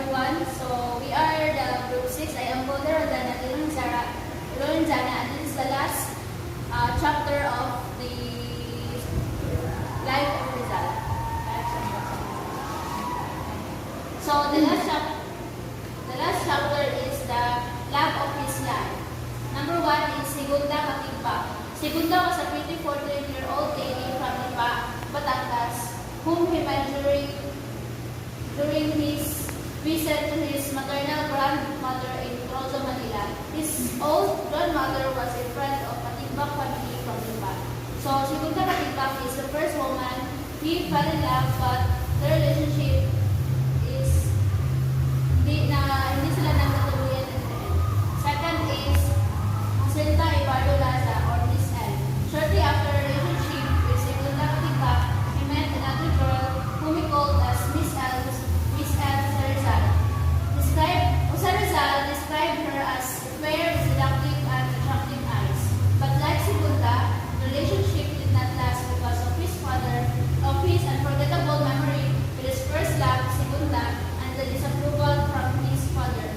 everyone. So we are the group 6. I am Boulder Rodana Lorinzana, and this is the last chapter of the life of Rizal. So the last chapter is the love of his life. Number 1 is Segunda Katigba. Segunda was a pretty 14-year-old lady from Ipa, Batangas, whom he met during his visit to his maternal grandmother in Rosa, Manila. His old grandmother was a friend of Katigbak family from Ipa. So, Segunda Katigbak is the first woman he fell in love, but the relationship is hindi sila nagtatuloyan in the end. Second is Jacinta Ibardo Laza or Miss L. Shortly after a relationship with Segunda Katigbak, he met another girl whom he called as Miss L. Rizal. Rizal described her as fair, seductive, and attractive eyes. But like Segunda, the relationship did not last because of his unforgettable memory with his first love, Segunda, and the disapproval from his father.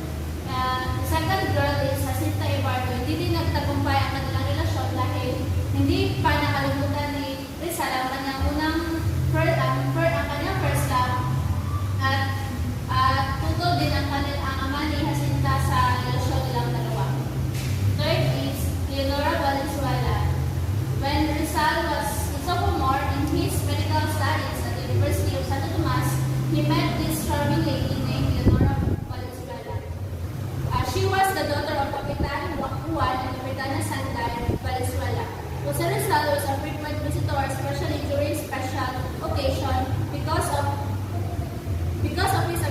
The second girl is Jacinta Ibardo. Hindi din nagtagumpay ang kanilang relasyon dahil hindi pa nakalimutan ni Rizal ang kanyang first love at tutol din ang ama ni Jacinta sa relasyon nilang dalawa. Third is Leonora Valenzuela. When Rizal was a sophomore in his medical studies at the University of Santo Tomas, he met this charming lady named Leonora Valenzuela. She was the daughter of Kapitan Juan and Kapitana Sanday Valenzuela. Jose Rizal was a frequent visitor, especially during special occasion because of his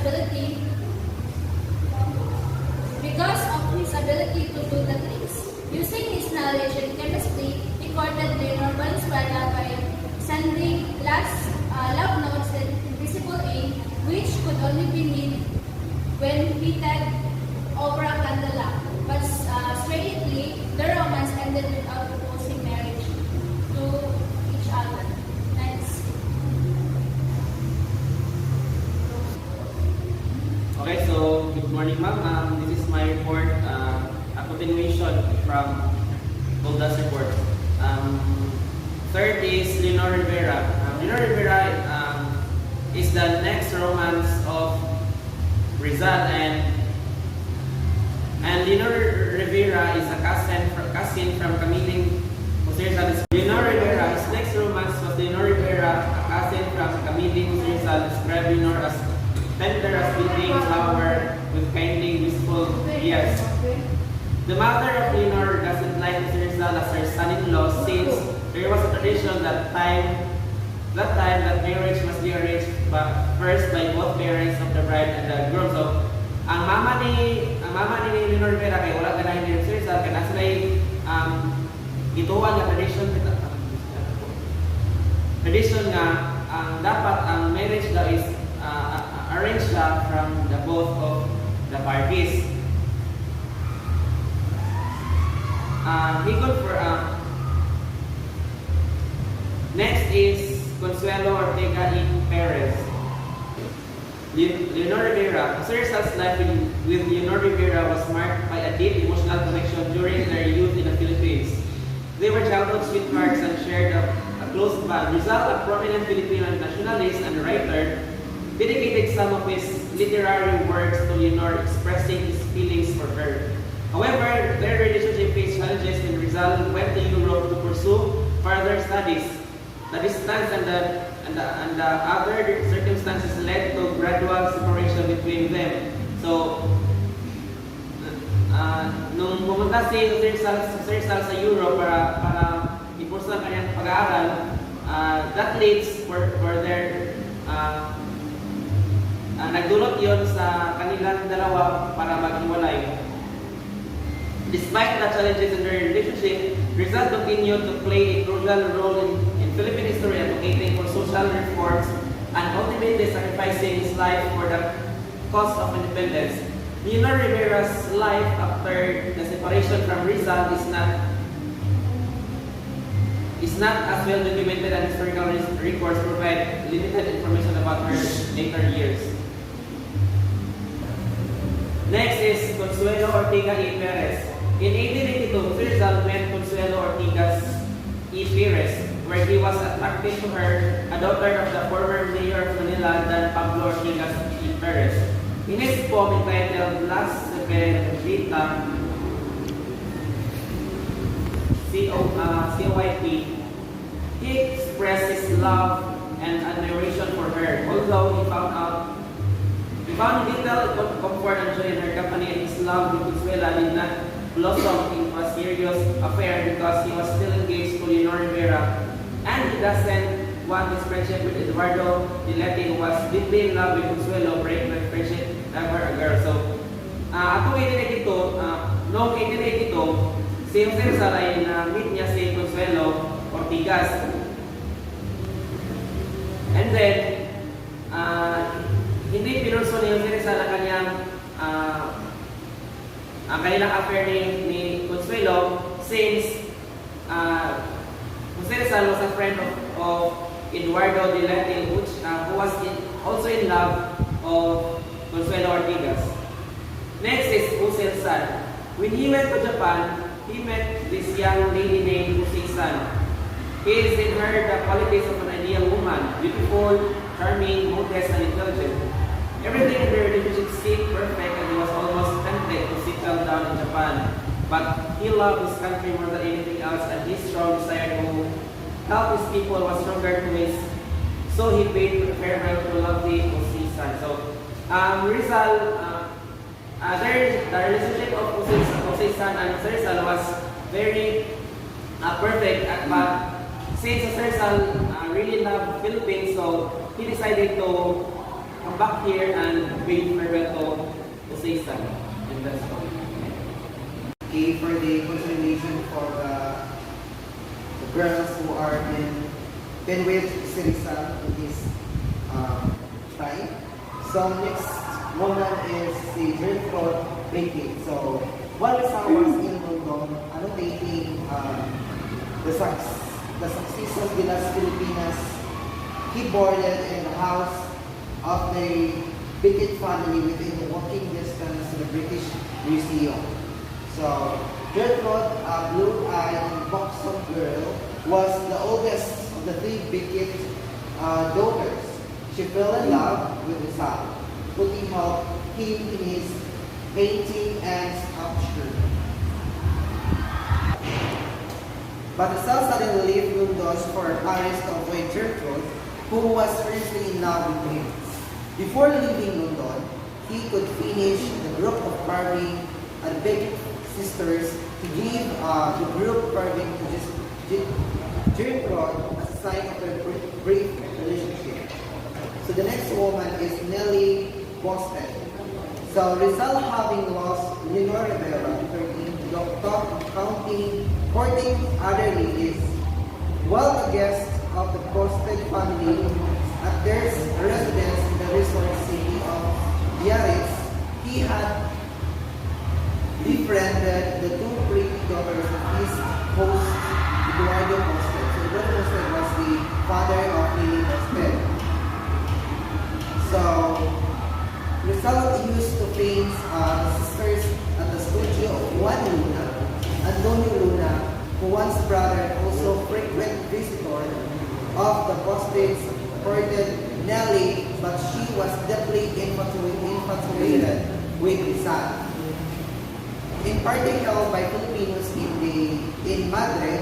ability to do the tricks. Using his knowledge in chemistry, he courted Leonor Valenzuela by sending love notes in invisible ink, which could only be made when heated over a candela. But strangely, the romance ended without proposing marriage to each other. Next. Okay, so good morning, ma'am. This is my report, a continuation from Golda's report. Third is Leonor Rivera. Leonor Rivera is the next romance of Rizal, and Leonor Rivera is a cousin from Camille Jose Rizal. Leonor Rivera's next romance was Leonor Rivera, a cousin from Camille Jose Rizal, described Leonor as tender as fleeting flower with kindly wistful years. The mother of Leonor doesn't like Jose Rizal as her son-in-law, since there was a tradition that marriage must be arranged first by both parents of the bride and the groom. So, ang mama ni Leonor Rivera kay wala ganahin ni Jose Rizal kaya nasa gituan nga tradition nga dapat ang marriage daw is arranged from the both of the parties. Next is Consuelo Ortega y Perez. Leonor Rivera. Jose Rizal's life with Leonor Rivera was marked by a deep emotional connection during their youth in the Philippines. They were childhood sweethearts and shared a close bond. Rizal, a prominent Filipino nationalist and writer, dedicated some of his literary works to Leonor, expressing his feelings for her. However, their relationship faced challenges when Rizal went to Europe to pursue further studies. The distance and the other circumstances led to gradual separation between them. So, nung pumunta si Jose Rizal sa Europe para ipursu ang kanyang pag-aaral, that leads for their nagdulot yon sa kanilang dalawa para maghiwalay. Despite the challenges in their relationship, Rizal continued to play a crucial role in Philippine history, advocating for social reforms and ultimately sacrificing his life for the cause of independence. Leonor Rivera's life after the separation from Rizal is not as well documented, and historical records provide limited information about her later years. Next is Consuelo Ortiga E. Perez. In 1882, Rizal met Consuelo Ortigas E. Perez, where he was attracted to her, a daughter of the former mayor of Manila, Dan Pablo Ortigas E. Perez. In his poem entitled Las Severita, COYP, he expressed his love and admiration for her, although he found little comfort and joy in her company, and his love with Consuela did not blossom into a serious affair because he was still engaged to Leonor Rivera, and he doesn't want his friendship with Eduardo Dilete, who was deeply in love with Consuelo, break the friendship over a girl. So, atong 1882, noong 1882, si Jose Rizal ay na-meet niya si Consuelo Ortigas. And then, hindi pinurso ni Jose Rizal ang kanyang kanilang affair ni Consuelo, since Jose Rizal was a friend of Eduardo Dilete, who was also in love of Consuelo Ortigas. Next is Jose Rizal. When he went to Japan, he met this young lady named Jose San. He is in her the qualities of an ideal woman, beautiful, charming, modest, and intelligent. Everything in the relationship seemed perfect, and he was almost tempted to settle down in Japan. But he loved his country more than anything else, and his strong desire to help his people was stronger to his. So he paid farewell to lovely Jose San. So Rizal, the relationship of Jose San and Jose Rizal was very perfect. But since Jose Rizal really loved Philippines, so he decided to come back here and pay farewell to Jose San. And that's all. Okay, for the consolidation for the girls who are been with Rizal in this time. So next woman is the Gertrude Baking. So while Rizal was in London annotating the successes de las Filipinas, he boarded in the house of the Beckett family within walking distance to the British Museum. So Gertrude, a blue-eyed, buxom girl, was the oldest of the three Beckett daughters. She fell in love with Rizal, putting him in his painting and sculpture. But Rizal suddenly left London for Paris to avoid Gertrude, who was seriously in love with him. Before leaving London, he could finish the group of carving and Beckett sisters to give the group carving to Gertrude as a sign of their brief relationship. So the next woman is Nellie Boston. So Rizal, having lost Leonor Rivera, 13, doctor, courting other ladies, while a guest of the Boston family at their residence in the resort city of Biarritz, he had befriended the two pretty daughters of his host, Eduardo Boston. So Eduardo Boston was the father of Lily Boston. So Rizal used to paint the sisters at the studio of Juan Luna, Antonio Luna, who once brother, also frequent visitor of the Boston's courted Nellie, but she was deeply infatuated with Rizal. In party held by Filipinos in Madrid,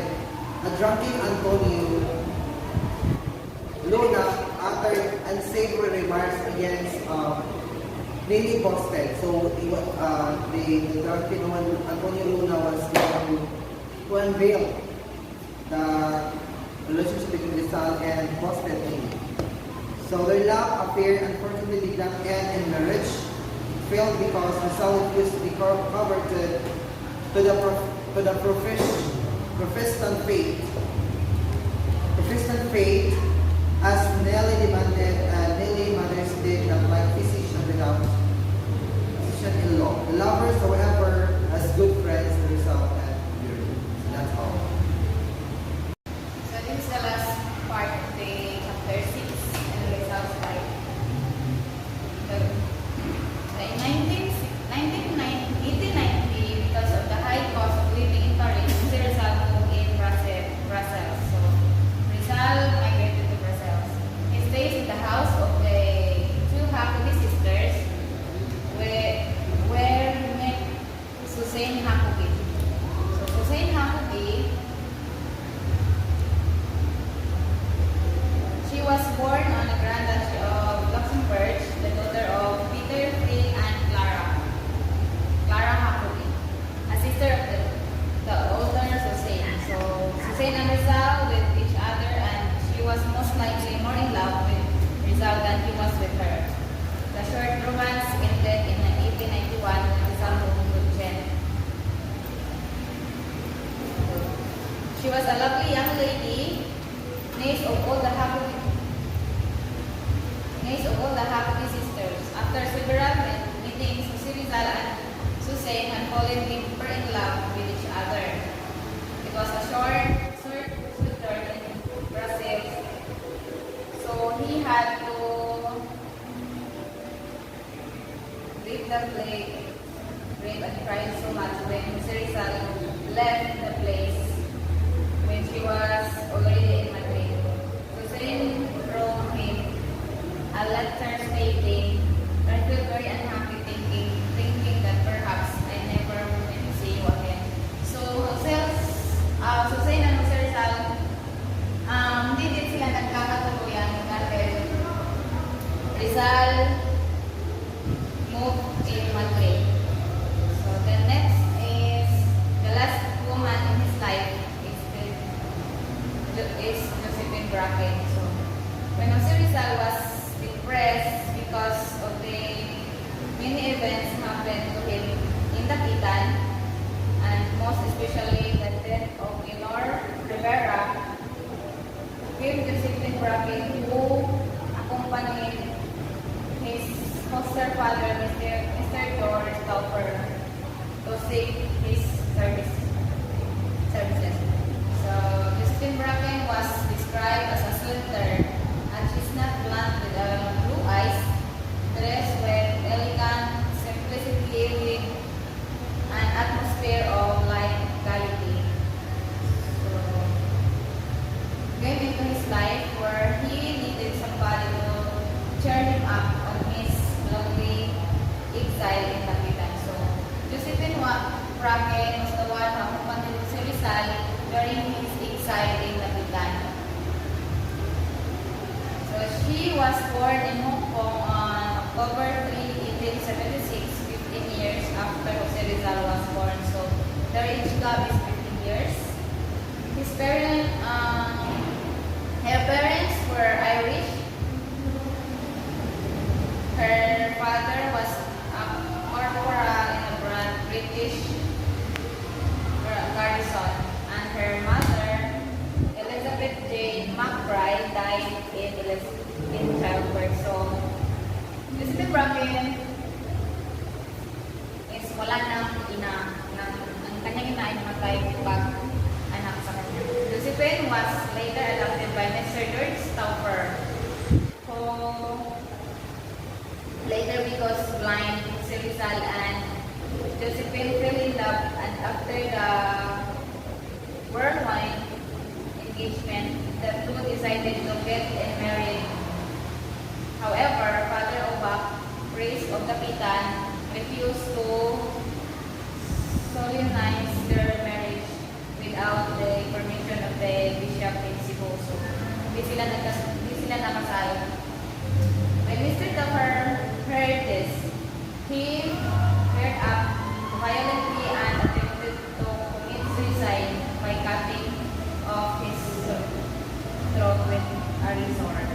a drunken Antonio Luna uttered unsavory remarks against Lily Boston. So the drunken Antonio Luna was going to unveil the relationship between Rizal and Boston. So their love affair unfortunately did not end in marriage. Failed because Rizal refused to be converted to the Protestant faith, as Nellie demanded, and Nellie mothers did not like physician without physician-in-law. The lovers, however, as good friends, Rizal and Yuri. So that's all. So this is the last part of the chapter 6 and Rizal's life. So in 19 house of the two Hakubi sisters where he met Susan Hakubi. So Susan Hakubi, she was born on the Grand Duchy of Luxembourg, the daughter of Peter, Phil, and Clara Hakubi, a sister of the older Susan. So Susan and Rizal with each other, and she was most likely more in love with Rizal than he was with her. The short romance ended in 1891 when Rizal moved to Jen. She was a lovely young lady, niece of all the Hakubi sisters. After several meetings, Rizal and Susan had fallen deeper in love with each other. It was a short suitor in Brazil, so he had to leave the place, grieve and cried so much when Rizal left the place when she was already in Madrid. Susan wrote him a letter stating, "I feel very unhappy thinking that perhaps I never will see you again." So Susan and Jose Rizal, hindi din sila nagkakatuluyan dahil Rizal moved in Madrid. So the next is the last woman in his life is Josephine Bracken. So when Jose Rizal was depressed because of the many events happened to him in Dapitan, and most especially the death of Leonor Rivera, came Josephine Bracken, who accompanied his foster father, Mr. George Topper, to seek his services. So Josephine Bracken was described as a slender, and she's not blonde with blue eyes, dressed with elegant simplicity with an atmosphere of light gaiety. So came into his life where he needed somebody to cheer him up on his lonely exile in Dapitan. So Josephine Bracken was the one who accompanied Rizal during his exile in Dapitan. So she was born in Hong Kong on October 3, 1876, 15 years after Jose Rizal was born. So their age gap is 15 years. Her parents were Irish. Her father was a corporal in a British garrison, and her mother, Elizabeth Jane McBride, died in childbirth. So, Josephine Bracken is wala ng ina. Ang kanyang ina ay namatay pag anak sa kanya. Josephine was later adopted by Mr. George Topper, who later because blind, Rizal and Josephine fell in love, and after the worldwide engagement, the two decided to get married. However, Father Obak, priest of Dapitan, refused to solemnize their marriage without the permission of the bishop in Cebu. So, hindi sila nakasal. When Mr. Topper heard this, he flared up violently and attempted to commit suicide by cutting off his throat with a sword.